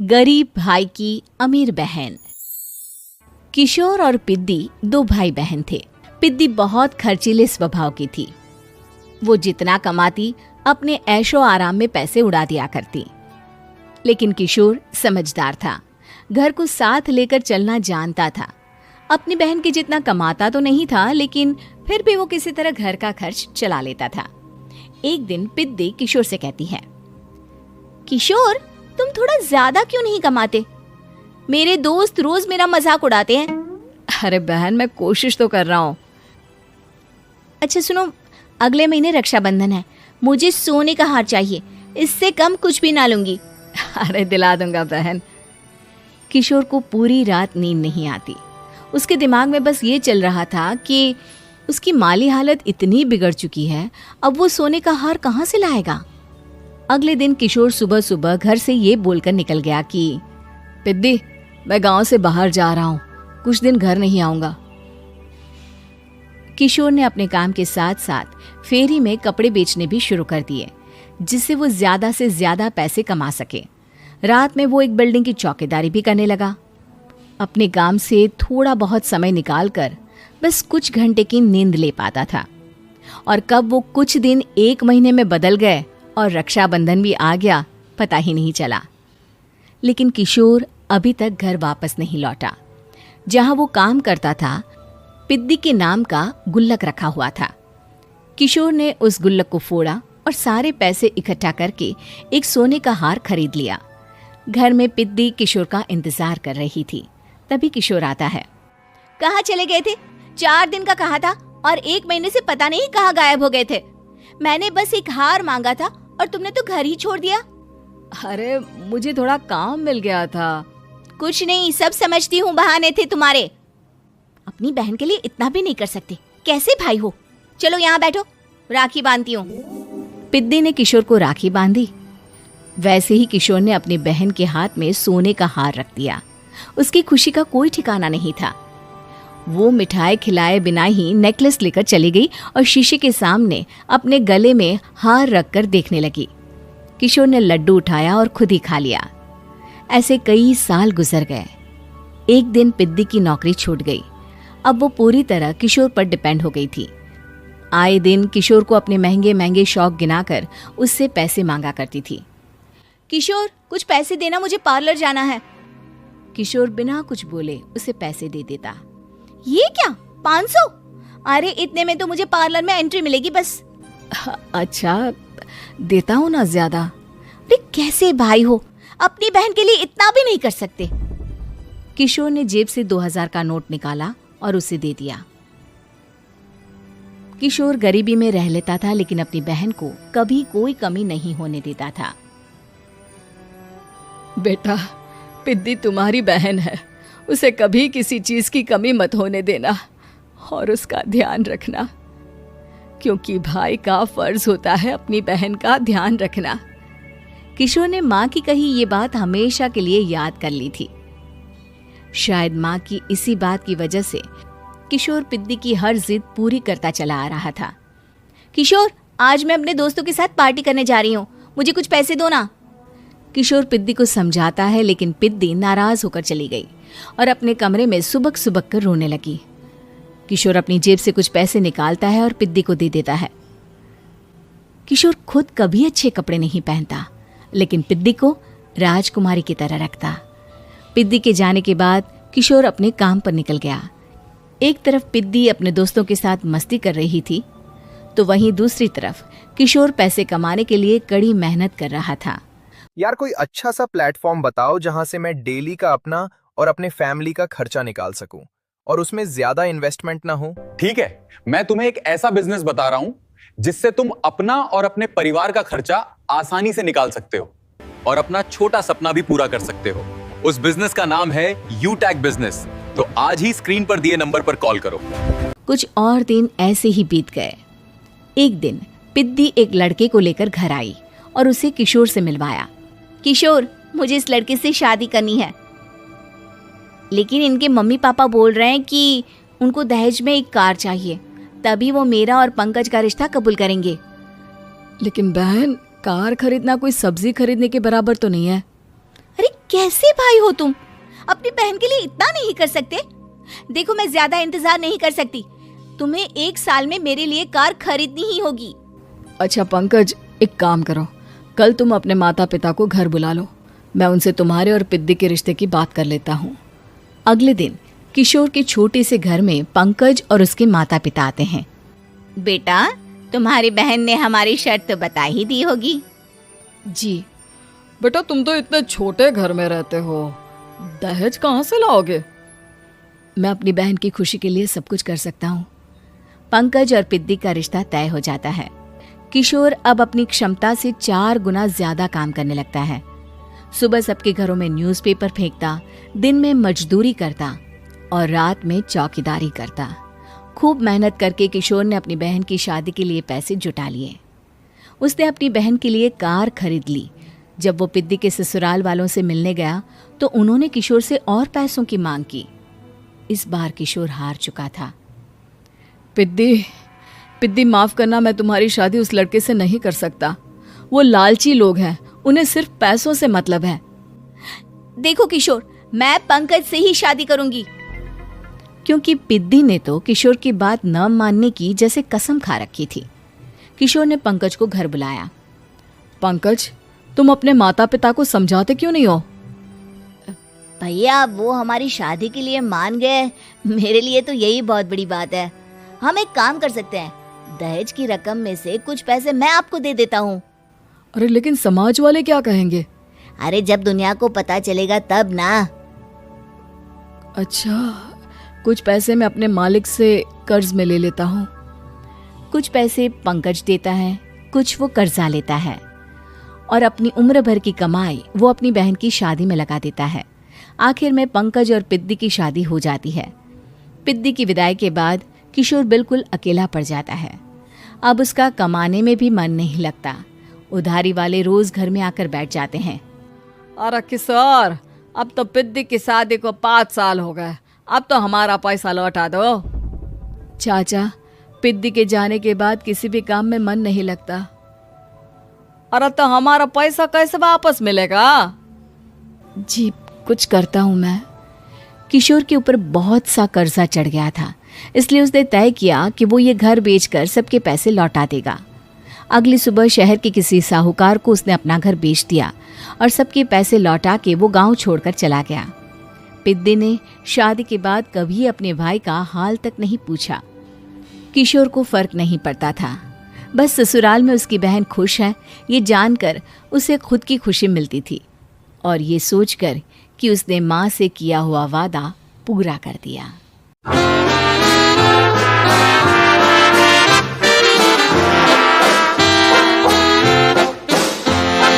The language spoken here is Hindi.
गरीब भाई की अमीर बहन। किशोर और पिद्दी दो भाई बहन थे। पिद्दी बहुत खर्चीले स्वभाव की थी। वो जितना कमाती अपने ऐशो आराम में पैसे उड़ा दिया करती। लेकिन किशोर समझदार था, घर को साथ लेकर चलना जानता था। अपनी बहन के जितना कमाता तो नहीं था, लेकिन फिर भी वो किसी तरह घर का खर्च चला लेता था। एक दिन पिद्दी किशोर से कहती है, किशोर तुम थोड़ा ज्यादा क्यों नहीं कमाते? मेरे दोस्त रोज मेरा मजाक उड़ाते हैं। अरे बहन, मैं कोशिश तो कर रहा हूँ। अच्छा सुनो, अगले महीने रक्षाबंधन है, मुझे सोने का हार चाहिए, इससे कम कुछ भी ना लूंगी। अरे दिला दूंगा बहन। किशोर को पूरी रात नींद नहीं आती। उसके दिमाग में बस ये चल रहा था कि उसकी माली हालत इतनी बिगड़ चुकी है, अब वो सोने का हार कहाँ से लाएगा। अगले दिन किशोर सुबह सुबह घर से ये बोलकर निकल गया कि पिद्दी, मैं गांव से बाहर जा रहा हूँ, कुछ दिन घर नहीं आऊंगा। किशोर ने अपने काम के साथ साथ फेरी में कपड़े बेचने भी शुरू कर दिए, जिससे वो ज्यादा से ज्यादा पैसे कमा सके। रात में वो एक बिल्डिंग की चौकीदारी भी करने लगा। अपने काम से थोड़ा बहुत समय निकालकर बस कुछ घंटे की नींद ले पाता था। और कब वो कुछ दिन एक महीने में बदल गए और रक्षाबंधन भी आ गया, पता ही नहीं चला। लेकिन किशोर अभी तक घर वापस नहीं लौटा। जहां वो काम करता था, पिद्दी के नाम का गुल्लक रखा हुआ था। किशोर ने उस गुल्लक को फोड़ा और सारे पैसे इकट्ठा करके एक सोने का हार खरीद लिया। घर में पिद्दी किशोर का इंतजार कर रही थी। तभी किशोर आता है। कहाँ चले गए थे? 4 दिन का कहा था और 1 महीने से पता नहीं कहाँ गायब हो गए थे। मैंने बस एक हार मांगा था और तुमने तो घर ही छोड़ दिया। अरे मुझे थोड़ा काम मिल गया था। कुछ नहीं, सब समझती हूँ, बहाने थे तुम्हारे। अपनी बहन के लिए इतना भी नहीं कर सकते, कैसे भाई हो? चलो यहाँ बैठो, राखी बांधती हूँ। पिद्दी ने किशोर को राखी बांधी। वैसे ही किशोर ने अपनी बहन के हाथ में सोने का हार रख दिया। उसकी खुशी का कोई ठिकाना नहीं था। वो मिठाई खिलाए बिना ही नेकलेस लेकर चली गई और शीशे के सामने अपने गले में हार रखकर देखने लगी। किशोर ने लड्डू उठाया और खुद ही खा लिया। ऐसे कई साल गुजर गए। एक दिन पिद्दी की नौकरी छूट गई। अब वो पूरी तरह किशोर पर डिपेंड हो गई थी। आए दिन किशोर को अपने महंगे महंगे शौक गिनाकर उससे पैसे मांगा करती थी। किशोर कुछ पैसे देना, मुझे पार्लर जाना है। किशोर बिना कुछ बोले उसे पैसे दे देता। ये क्या, 500? अरे इतने में तो मुझे पार्लर में एंट्री मिलेगी बस। अच्छा देता हूँ ना ज्यादा। अरे कैसे भाई हो, अपनी बहन के लिए इतना भी नहीं कर सकते। किशोर ने जेब से 2000 का नोट निकाला और उसे दे दिया। किशोर गरीबी में रह लेता था, लेकिन अपनी बहन को कभी कोई कमी नहीं होने देता था। बेटा, पिद्दी तुम्हारी बहन है, उसे कभी किसी चीज की कमी मत होने देना और उसका ध्यान रखना, क्योंकि भाई का फर्ज होता है अपनी बहन का ध्यान रखना। किशोर ने माँ की कही ये बात हमेशा के लिए याद कर ली थी। शायद माँ की इसी बात की वजह से किशोर पिद्दी की हर जिद पूरी करता चला आ रहा था। किशोर, आज मैं अपने दोस्तों के साथ पार्टी करने जा रही हूँ, मुझे कुछ पैसे दो ना। किशोर पिद्दी को समझाता है, लेकिन पिद्दी नाराज होकर चली गई और अपने कमरे में सुबक सुबक कर रोने लगी। किशोर अपनी जेब से कुछ पैसे निकालता है और पिद्दी को दे देता है। किशोर खुद कभी अच्छे कपड़े नहीं पहनता, लेकिन पिद्दी को राजकुमारी की तरह रखता। पिद्दी के जाने के बाद किशोर अपने काम पर निकल गया। एक तरफ पिद्दी अपने दोस्तों के साथ मस्ती कर रही थी, तो वहीं दूसरी तरफ किशोर पैसे कमाने के लिए कड़ी मेहनत कर रहा था। यार कोई अच्छा सा प्लेटफॉर्म बताओ जहां से मैं डेली का अपना और अपने फैमिली का खर्चा निकाल सकूं और उसमें ज्यादा इन्वेस्टमेंट ना हो। ठीक है, मैं तुम्हें एक ऐसा बिजनेस बता रहा हूं जिससे तुम अपना और अपने परिवार का खर्चा आसानी से निकाल सकते हो और अपना छोटा सपना भी पूरा कर सकते हो। उस बिजनेस का नाम है यूटैग बिजनेस। तो आज ही स्क्रीन पर दिए नंबर पर कॉल करो। कुछ और दिन ऐसे ही बीत गए। एक दिन पिद्दी एक लड़के को लेकर घर आई और उसे किशोर से मिलवाया। किशोर, मुझे इस लड़के से शादी करनी है, लेकिन इनके मम्मी पापा बोल रहे हैं कि उनको दहेज में एक कार चाहिए, तभी वो मेरा और पंकज का रिश्ता कबूल करेंगे। लेकिन बहन, कार खरीदना कोई सब्जी खरीदने के बराबर तो नहीं है। अरे कैसे भाई हो तुम? अपनी बहन के लिए इतना नहीं कर सकते? देखो मैं ज्यादा इंतजार नहीं कर सकती, तुम्हें 1 साल में मेरे लिए कार खरीदनी ही होगी। अच्छा पंकज, एक काम करो, कल तुम अपने माता पिता को घर बुला लो, मैं उनसे तुम्हारे और पिद्दी के रिश्ते की बात कर लेता हूँ। अगले दिन किशोर के छोटे से घर में पंकज और उसके माता पिता आते हैं। बेटा, तुम्हारी बहन ने हमारी शर्त तो बता ही दी होगी। जी बेटा, तुम तो इतने छोटे घर में रहते हो, दहेज कहाँ से लाओगे? मैं अपनी बहन की खुशी के लिए सब कुछ कर सकता हूँ। पंकज और पिद्दी का रिश्ता तय हो जाता है। किशोर अब अपनी क्षमता से 4 गुना ज्यादा काम करने लगता है। सुबह सबके घरों में न्यूज़पेपर फेंकता, दिन में मजदूरी करता और रात में चौकीदारी करता। खूब मेहनत करके किशोर ने अपनी बहन की शादी के लिए पैसे जुटा लिए। उसने अपनी बहन के लिए कार खरीद ली। जब वो पिद्दी के ससुराल वालों से मिलने गया तो उन्होंने किशोर से और पैसों की मांग की। इस बार किशोर हार चुका था। पिद्दी माफ करना, मैं तुम्हारी शादी उस लड़के से नहीं कर सकता। वो लालची लोग हैं, उन्हें सिर्फ पैसों से मतलब है। देखो किशोर, मैं पंकज से ही शादी करूंगी। क्योंकि पिद्दी ने तो किशोर की बात न मानने की जैसे कसम खा रखी थी। किशोर ने पंकज को घर बुलाया। पंकज, तुम अपने माता पिता को समझाते क्यों नहीं हो? भैया, वो हमारी शादी के लिए मान गए, मेरे लिए तो यही बहुत बड़ी बात है। हम एक काम कर सकते हैं, दहेज की रकम में से कुछ पैसे मैं आपको दे देता हूँ। अरे लेकिन समाज वाले क्या कहेंगे? अरे जब दुनिया को पता चलेगा तब ना। अच्छा, कुछ पैसे मैं अपने मालिक से कर्ज में ले लेता हूँ। कुछ पैसे पंकज देता है, कुछ वो कर्जा लेता है और अपनी उम्र भर की कमाई वो अपनी बहन की शादी में लगा देता है। आखिर में पंकज और पिद्दी की शादी हो जाती है। पिद्दी की विदाई के बाद किशोर बिल्कुल अकेला पड़ जाता है। अब उसका कमाने में भी मन नहीं लगता। उधारी वाले रोज घर में आकर बैठ जाते हैं। अरे किशोर, अब तो पिद्दी की शादी को 5 साल हो गए, अब तो हमारा पैसा लौटा दो। चाचा, पिद्दी के जाने के बाद किसी भी काम में मन नहीं लगता। अरे तो हमारा पैसा कैसे वापस मिलेगा? जी, कुछ करता हूँ मैं। किशोर के ऊपर बहुत सा कर्जा चढ़ गया था, इसलिए उसने तय किया कि वो ये घर बेचकर सबके पैसे लौटा देगा। अगली सुबह शहर के किसी साहूकार को उसने अपना घर बेच दिया और सबके पैसे लौटा के वो गांव छोड़कर चला गया। पिद्दी ने शादी के बाद कभी अपने भाई का हाल तक नहीं पूछा। किशोर को फर्क नहीं पड़ता था, बस ससुराल में उसकी बहन खुश है ये जानकर उसे खुद की खुशी मिलती थी और ये सोचकर कि उसने माँ से किया हुआ वादा पूरा कर दिया।